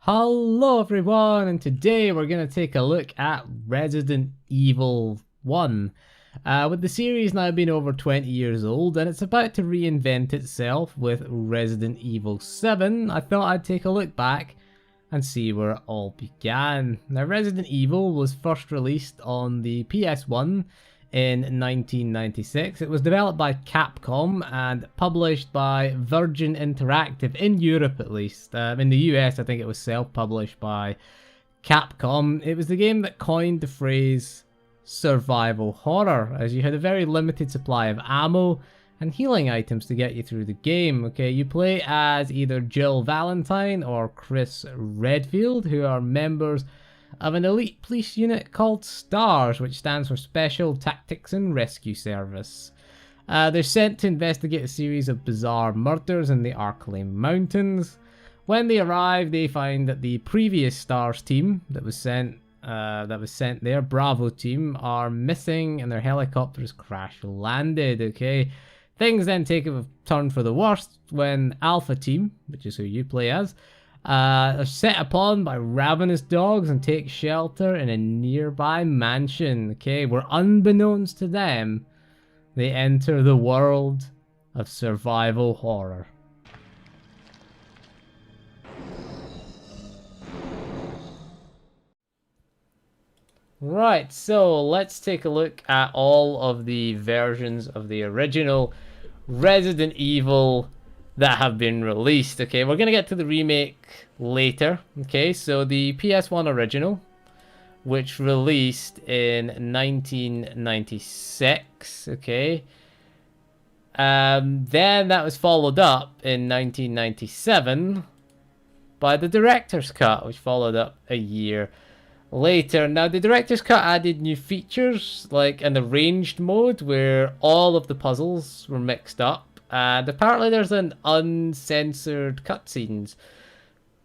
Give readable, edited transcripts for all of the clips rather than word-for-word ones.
Hello everyone, and today we're going to take a look at Resident Evil 1. With the series now being over 20 years old and it's about to reinvent itself with Resident Evil 7, I thought I'd take a look back and see where it all began. Now, Resident Evil was first released on the PS1 in 1996. It was developed by Capcom and published by Virgin Interactive, in Europe at least. In the US, I think it was self-published by Capcom. It was the game that coined the phrase survival horror, as you had a very limited supply of ammo and healing items to get you through the game. Okay, you play as either Jill Valentine or Chris Redfield, who are members of an elite police unit called STARS, which stands for Special Tactics and Rescue Service. They're sent to investigate a series of bizarre murders in the Arklay Mountains. When they arrive, they find that the previous STARS team that was sent there, Bravo team, are missing and their helicopter is crash landed. Okay, things then take a turn for the worst when Alpha team, which is who you play as, are set upon by ravenous dogs and take shelter in a nearby mansion. Okay, where unbeknownst to them, they enter the world of survival horror. Right, so let's take a look at all of the versions of the original Resident Evil that have been released. Okay, we're gonna get to the remake later. Okay, so the PS1 original, which released in 1996. Okay, then that was followed up in 1997 by the director's cut, which followed up a year later. Now, the director's cut added new features like an arranged mode where all of the puzzles were mixed up. And apparently there's an uncensored cutscenes,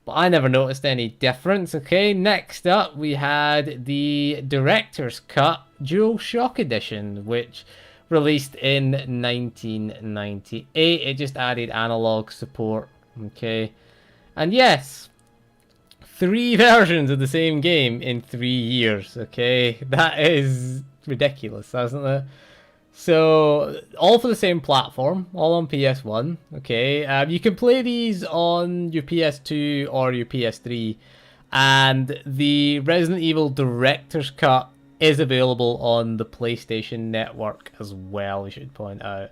but I never noticed any difference. Okay, next up we had the director's cut DualShock edition, which released in 1998. It just added analog support. Okay, and yes, 3 versions of the same game in 3 years. Okay, that is ridiculous, isn't it? So, all for the same platform, all on PS1, okay? You can play these on your PS2 or your PS3, and the Resident Evil Director's Cut is available on the PlayStation Network as well, we should point out.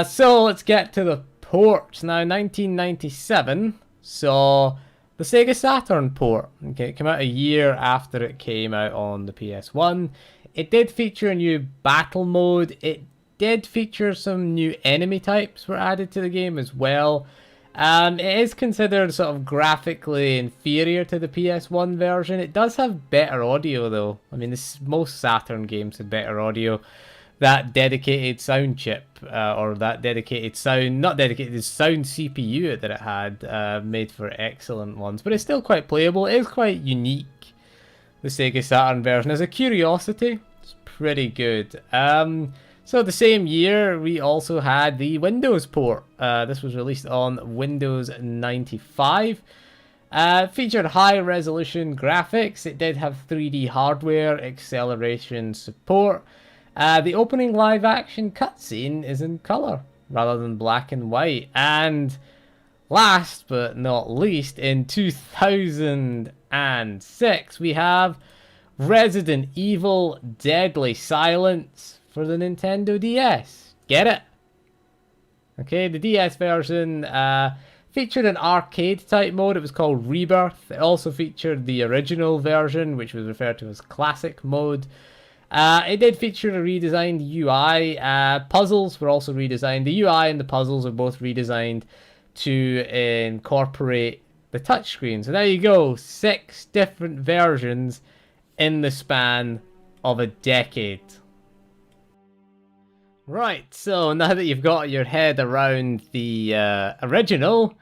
So, let's get to the ports. Now, 1997 saw the Sega Saturn port. Okay, it came out a year after it came out on the PS1. It did feature a new battle mode. It did feature some new enemy types were added to the game as well. It is considered sort of graphically inferior to the PS1 version. It does have better audio though. I mean, most Saturn games had better audio. That dedicated sound chip, or that dedicated sound, not dedicated, sound CPU that it had, made for excellent ones. But it's still quite playable. It is quite unique. The Sega Saturn version, as a curiosity, it's pretty good. So the same year, we also had the Windows port. This was released on Windows 95. Featured high-resolution graphics. It did have 3D hardware acceleration support. The opening live-action cutscene is in color rather than black and white. And last but not least, in 2006, we have Resident Evil Deadly Silence for the Nintendo DS. Get it? Okay, the DS version featured an arcade-type mode. It was called Rebirth. It also featured the original version, which was referred to as Classic Mode. It did feature a redesigned UI. Puzzles were also redesigned. The UI and the puzzles are both redesigned to incorporate the touchscreen. So there you go, 6 different versions in the span of a decade. Right, so now that you've got your head around the original,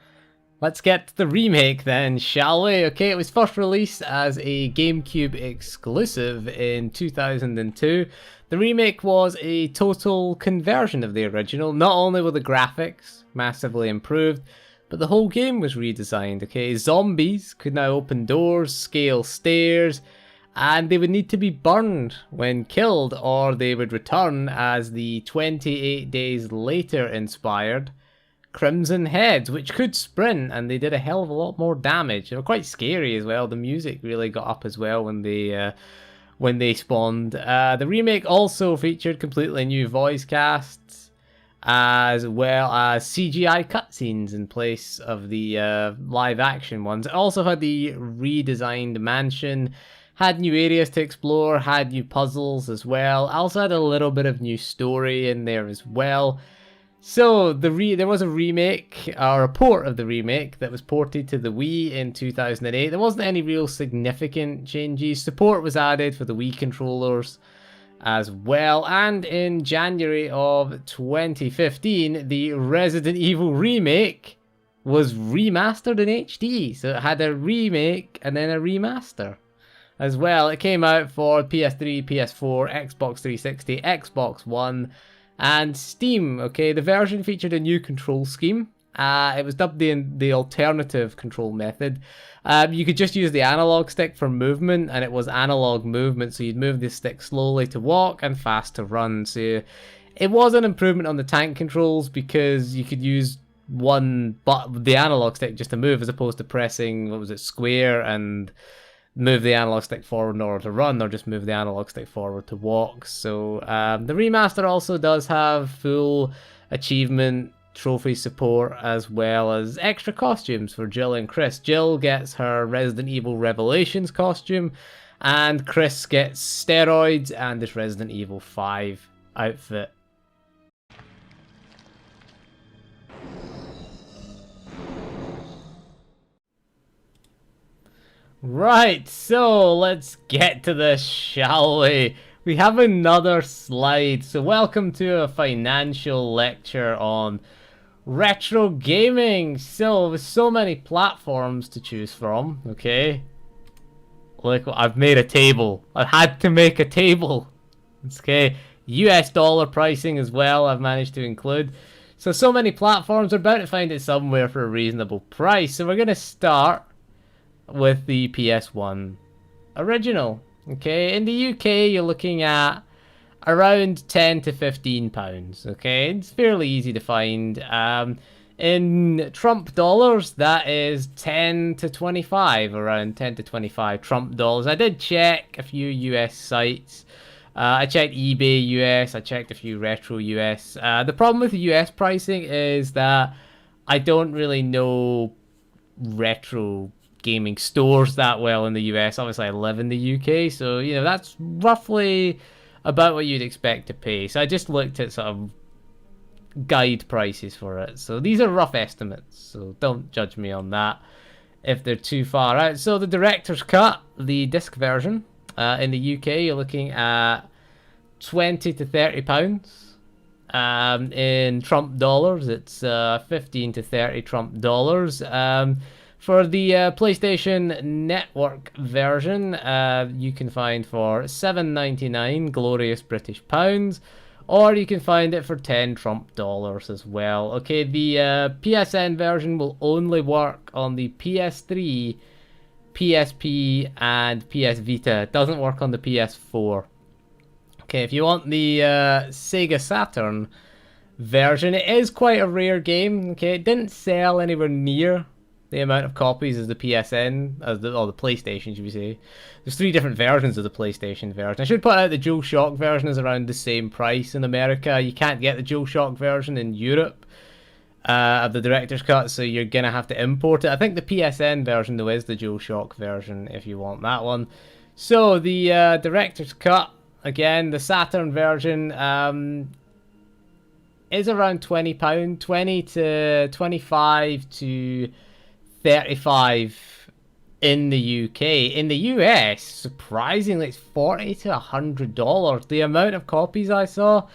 let's get to the remake then, shall we? Okay, it was first released as a GameCube exclusive in 2002. The remake was a total conversion of the original. Not only were the graphics massively improved, but the whole game was redesigned, okay? Zombies could now open doors, scale stairs, and they would need to be burned when killed, or they would return as the 28 Days Later inspired Crimson Heads, which could sprint, and they did a hell of a lot more damage. They were quite scary as well. The music really got up as well when they spawned. The remake also featured completely new voice casts, as well as CGI cutscenes in place of the live action ones. It also had the redesigned mansion, had new areas to explore, had new puzzles as well. Also had a little bit of new story in there as well. So there was a remake, or a port of the remake, that was ported to the Wii in 2008. There wasn't any real significant changes. Support was added for the Wii controllers as well. And in January of 2015, the Resident Evil remake was remastered in HD. So it had a remake and then a remaster as well. It came out for PS3, PS4, Xbox 360, Xbox One, and Steam. Okay, the version featured a new control scheme. It was dubbed the alternative control method. You could just use the analog stick for movement, and it was analog movement, so you'd move the stick slowly to walk and fast to run. So it was an improvement on the tank controls, because you could use the analog stick just to move, as opposed to pressing, what was it, square, and move the analog stick forward in order to run, or just move the analog stick forward to walk. So the remaster also does have full achievement trophy support, as well as extra costumes for Jill and Chris. Jill gets her Resident Evil Revelations costume, and Chris gets steroids and this Resident Evil 5 outfit. Right, so let's get to this, shall we? We have another slide. So welcome to a financial lecture on retro gaming. So with so many platforms to choose from, okay? Look, I've made a table. I had to make a table. Okay, US dollar pricing as well, I've managed to include. So many platforms, we're about to find it somewhere for a reasonable price. So we're going to start with the PS1 original. Okay, in the UK you're looking at around £10 to £15. Okay, it's fairly easy to find. In Trump dollars, that is 10 to 25, around 10 to 25 Trump dollars. I did check a few US sites. I checked eBay US, I checked a few Retro US. The problem with the US pricing is that I don't really know retro gaming stores that well in the US. Obviously I live in the UK, so you know that's roughly about what you'd expect to pay. So I just looked at sort of guide prices for it. So these are rough estimates, so don't judge me on that if they're too far out. So the director's cut, the disc version, in the UK you're looking at £20 to £30. In Trump dollars it's 15 to 30 Trump dollars. For the PlayStation Network version, you can find for $7.99 glorious British pounds, or you can find it for 10 Trump dollars as well. Okay, the PSN version will only work on the PS3, PSP, and PS Vita. It doesn't work on the PS4. Okay, if you want the Sega Saturn version, it is quite a rare game. Okay, it didn't sell anywhere near the amount of copies as the PSN, or the PlayStation, should we say. There's 3 different versions of the PlayStation version. I should put out the DualShock version is around the same price in America. You can't get the DualShock version in Europe of the director's cut, so you're gonna have to import it. I think the PSN version though is the DualShock version if you want that one. So the director's cut, again, the Saturn version is around £20, 20 to 25 to 35 in the UK. In the US, surprisingly, it's $40 to $100. The amount of copies I saw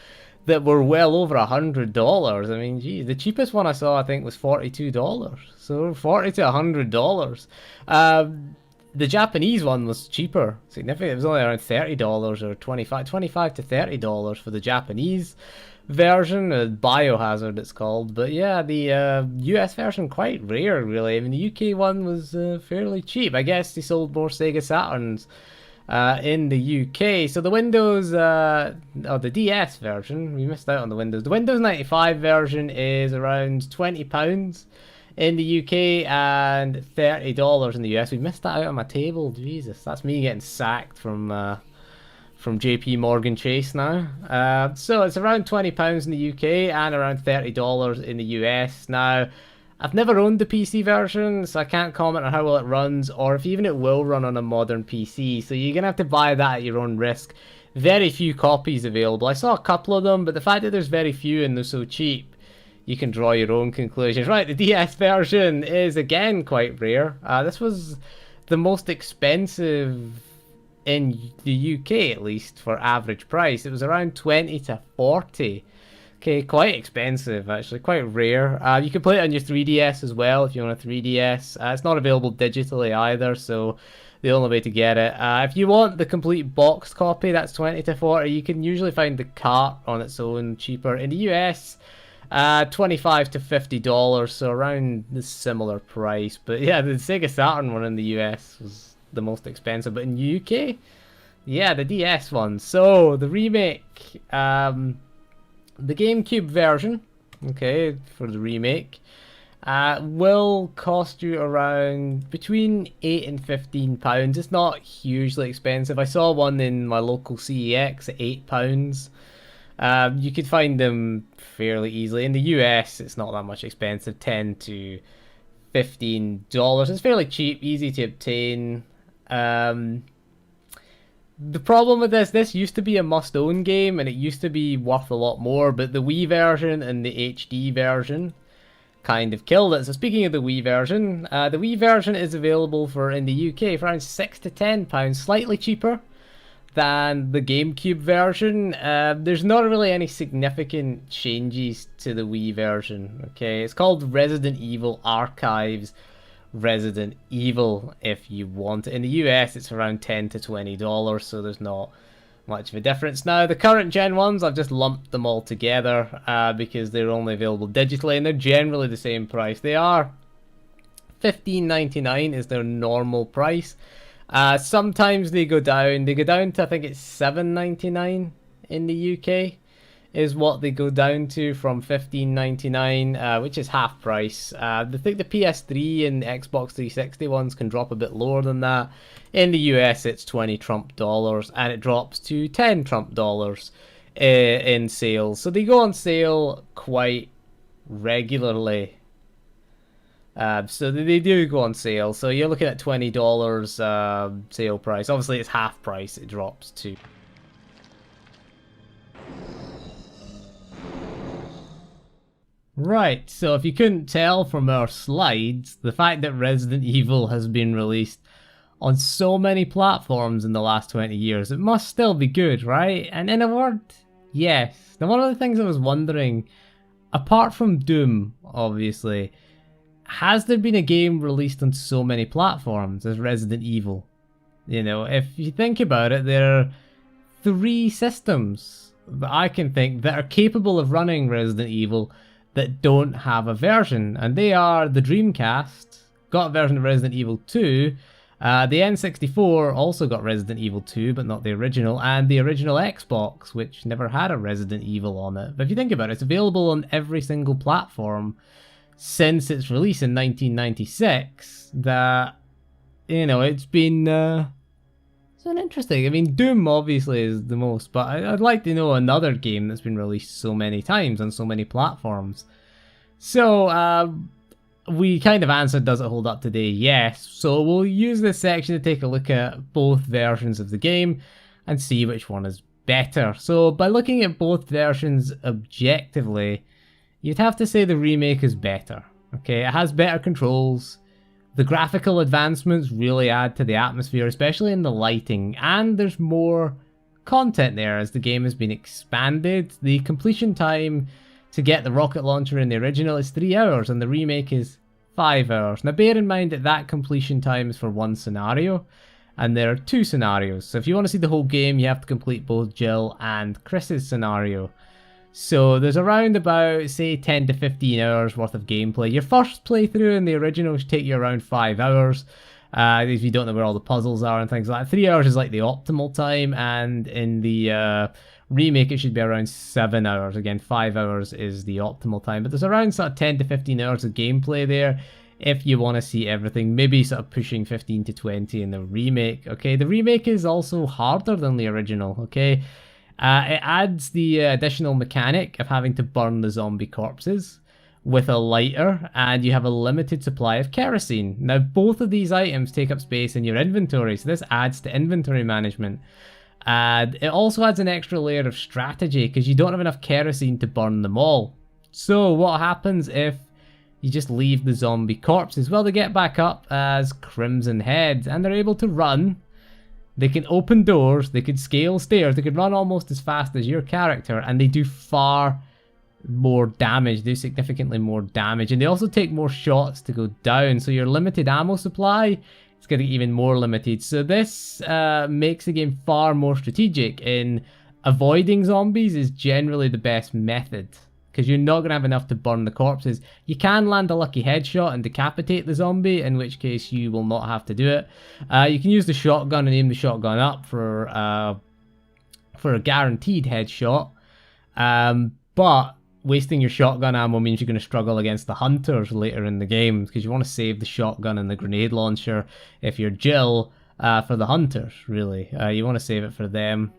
that were well over $100. I mean, geez, the cheapest one I saw, I think, was $42. So $40 to $100. The Japanese one was cheaper, significantly. It was only around $30 or 25 to $30 for the Japanese version, Biohazard it's called. But yeah, the US version quite rare, really. I mean, the UK one was fairly cheap. I guess they sold more Sega Saturns in the UK. So the Windows, the DS version, we missed out on the Windows. The Windows 95 version is around £20 in the UK and $30 in the US. We missed that out on my table. Jesus, that's me getting sacked from JP Morgan Chase now. So it's around £20 in the UK and around $30 in the US. Now, I've never owned the PC version, so I can't comment on how well it runs, or if even it will run on a modern PC. So you're going to have to buy that at your own risk. Very few copies available. I saw a couple of them, but the fact that there's very few and they're so cheap, you can draw your own conclusions. Right, the DS version is again quite rare. This was the most expensive in the UK, at least, for average price. It was around 20 to 40. Okay, quite expensive, actually, quite rare. You can play it on your 3DS as well if you want a 3DS. It's not available digitally either, so the only way to get it. If you want the complete boxed copy, that's 20 to 40. You can usually find the cart on its own cheaper. In the US, $25 to $50, so around the similar price. But yeah, the Sega Saturn one in the US was the most expensive. But in the UK, yeah, the DS one. So the remake, the GameCube version, okay, for the remake, will cost you around between £8 and £15. It's not hugely expensive. I saw one in my local CEX at £8. You could find them fairly easily. In the US, it's not that much expensive, $10 to $15. It's fairly cheap, easy to obtain. The problem with this used to be a must-own game, and it used to be worth a lot more, but the Wii version and the HD version kind of killed it. So speaking of the Wii version is available in the UK for around £6 to £10, slightly cheaper than the GameCube version. There's not really any significant changes to the Wii version, okay? It's called Resident Evil Archives Resident Evil if you want it. In the US, it's around $10 to $20, so there's not much of a difference. Now, the current gen ones, I've just lumped them all together because they're only available digitally, and they're generally the same price. They are $15.99 is their normal price. Sometimes they go down. They go down to, I think it's $7.99 in the UK is what they go down to, from $15.99, which is half price. I think the PS3 and Xbox 360 ones can drop a bit lower than that. In the US, it's 20 Trump dollars, and it drops to 10 Trump dollars in sales. So they go on sale quite regularly. So they do go on sale. So you're looking at $20 sale price. Obviously, it's half price. It drops to. Right, so if you couldn't tell from our slides, the fact that Resident Evil has been released on so many platforms in the last 20 years, it must still be good, right? And in a word, yes. Now, one of the things I was wondering, apart from Doom, obviously, has there been a game released on so many platforms as Resident Evil? You know, if you think about it, there are 3 systems that I can think that are capable of running Resident Evil that don't have a version, and they are the Dreamcast, got a version of Resident Evil 2, the N64 also got Resident Evil 2, but not the original, and the original Xbox, which never had a Resident Evil on it. But if you think about it, it's available on every single platform since its release in 1996, that, you know, it's been interesting. I mean, Doom obviously is the most, but I'd like to know another game that's been released so many times on so many platforms. So, we kind of answered, does it hold up today? Yes. So we'll use this section to take a look at both versions of the game and see which one is better. So by looking at both versions objectively, you'd have to say the remake is better. Okay, it has better controls. The graphical advancements really add to the atmosphere, especially in the lighting, and there's more content there as the game has been expanded. The completion time to get the rocket launcher in the original is 3 hours, and the remake is 5 hours. Now bear in mind that that completion time is for one scenario, and there are 2 scenarios. So if you want to see the whole game, you have to complete both Jill and Chris's scenario. So there's around about, say, 10 to 15 hours worth of gameplay. Your first playthrough in the original should take you around 5 hours. If you don't know where all the puzzles are and things like that. 3 hours is like the optimal time, and in the remake it should be around 7 hours. Again, 5 hours is the optimal time, but there's around sort of 10 to 15 hours of gameplay there if you want to see everything. Maybe sort of pushing 15 to 20 in the remake. Okay, the remake is also harder than the original. Okay, it adds the additional mechanic of having to burn the zombie corpses with a lighter, and you have a limited supply of kerosene. Now both of these items take up space in your inventory, so this adds to inventory management. And it also adds an extra layer of strategy because you don't have enough kerosene to burn them all. So what happens if you just leave the zombie corpses? Well, they get back up as crimson heads, and they're able to run. They can open doors, they can scale stairs, they can run almost as fast as your character, and they do far more damage, do significantly more damage, and they also take more shots to go down, so your limited ammo supply is getting even more limited. So this makes the game far more strategic in avoiding zombies is generally the best method, because you're not going to have enough to burn the corpses. You can land a lucky headshot and decapitate the zombie, in which case you will not have to do it. You can use the shotgun and aim the shotgun up for a guaranteed headshot, but wasting your shotgun ammo means you're going to struggle against the hunters later in the game, because you want to save the shotgun and the grenade launcher if you're Jill for the hunters, really. You want to save it for them.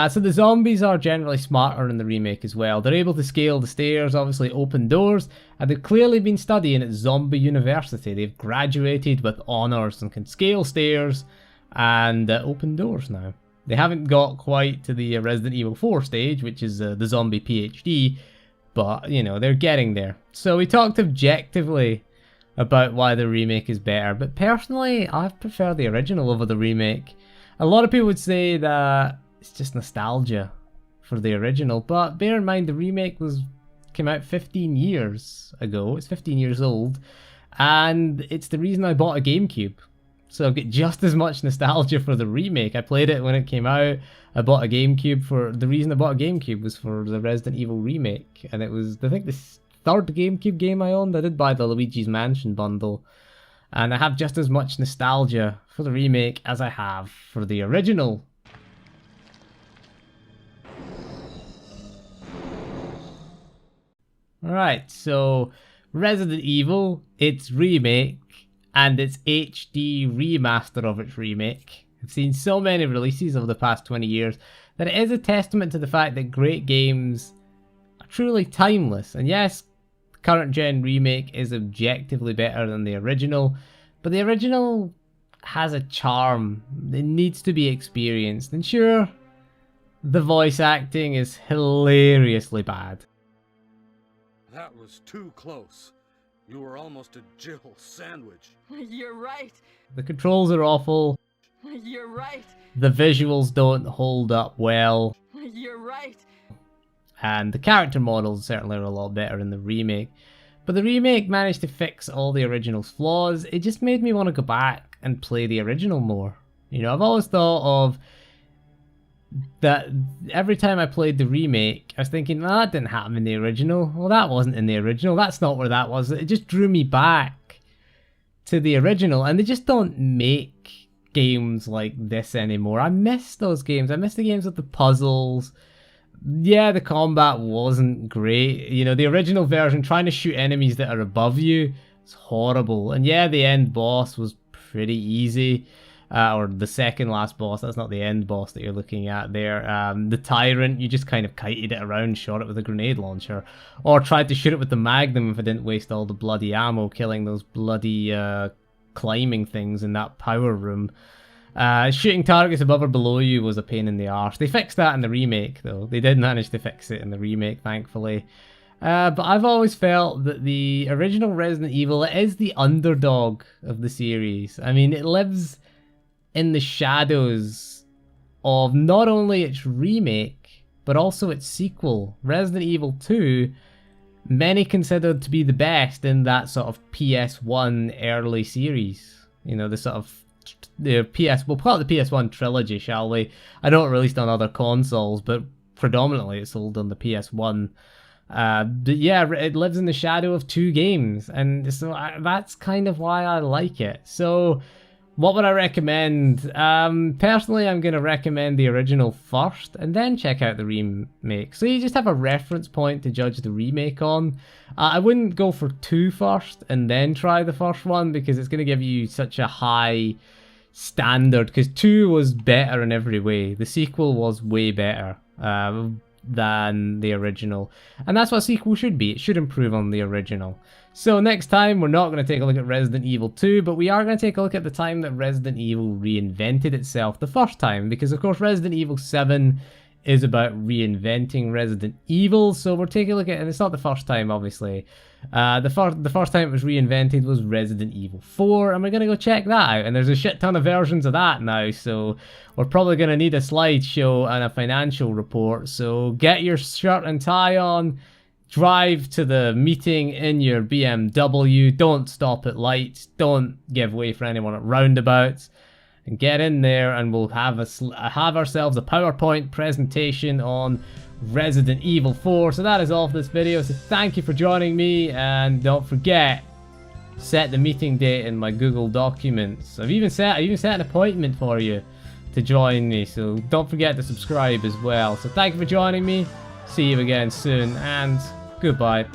So the zombies are generally smarter in the remake as well. They're able to scale the stairs, obviously open doors, and they've clearly been studying at Zombie University. They've graduated with honours and can scale stairs and open doors now. They haven't got quite to the Resident Evil 4 stage, which is the zombie PhD, but, you know, they're getting there. So we talked objectively about why the remake is better, but personally, I prefer the original over the remake. A lot of people would say that it's just nostalgia for the original, but bear in mind the remake came out 15 years ago. It's 15 years old, and it's the reason I bought a GameCube. So I've got just as much nostalgia for the remake. I played it when it came out. I bought a GameCube for... The reason I bought a GameCube was for the Resident Evil remake. And it was, I think, the third GameCube game I owned. I did buy the Luigi's Mansion bundle. And I have just as much nostalgia for the remake as I have for the original. Alright, so Resident Evil, its remake, and its HD remaster of its remake. I've seen so many releases over the past 20 years that it is a testament to the fact that great games are truly timeless. And yes, the current gen remake is objectively better than the original, but the original has a charm. It needs to be experienced. And sure, the voice acting is hilariously bad. That was too close. You were almost a Jill sandwich. You're right. The controls are awful. You're right. The visuals don't hold up well. You're right. And the character models certainly are a lot better in the remake. But the remake managed to fix all the original's flaws. It just made me want to go back and play the original more. You know, I've always thought of that every time I played the remake, I was thinking, well, that didn't happen in the original. Well, that wasn't in the original. That's not where that was. It just drew me back to the original. And they just don't make games like this anymore. I miss those games. I miss the games with the puzzles. Yeah, the combat wasn't great. You know, the original version, trying to shoot enemies that are above you, it's horrible. And yeah, the end boss was pretty easy. Or the second last boss, that's not the end boss that you're looking at there. The Tyrant, you just kind of kited it around, shot it with a grenade launcher. Or tried to shoot it with the Magnum if I didn't waste all the bloody ammo, killing those bloody climbing things in that power room. Shooting targets above or below you was a pain in the arse. They fixed that in the remake, though. They did manage to fix it in the remake, thankfully. But I've always felt that the original Resident Evil is the underdog of the series. I mean, it lives in the shadows of not only its remake, but also its sequel. Resident Evil 2 many considered to be the best in that sort of PS1 early series. You know, the sort of we'll call it the PS1 trilogy, shall we? I know it released on other consoles, but predominantly it sold on the PS1. But yeah, it lives in the shadow of 2 games, and so that's kind of why I like it. So what would I recommend? Personally, I'm going to recommend the original first, and then check out the remake. So you just have a reference point to judge the remake on. I wouldn't go for 2 first, and then try the first one, because it's going to give you such a high standard, because 2 was better in every way. The sequel was way better than the original, and that's what a sequel should be. It should improve on the original. So next time, we're not going to take a look at Resident Evil 2, but we are going to take a look at the time that Resident Evil reinvented itself the first time, because of course Resident Evil 7 is about reinventing Resident Evil, so we're taking a look at, and it's not the first time, obviously. The first time it was reinvented was Resident Evil 4, and we're going to go check that out, and there's a shit ton of versions of that now, so we're probably going to need a slideshow and a financial report, so get your shirt and tie on, drive to the meeting in your BMW, don't stop at lights, don't give way for anyone at roundabouts, and get in there, and we'll have ourselves a PowerPoint presentation on Resident Evil 4. So that is all for this video, so thank you for joining me, and don't forget, set the meeting date in my Google Documents. I've even set an appointment for you to join me, so don't forget to subscribe as well. So thank you for joining me, see you again soon, and goodbye.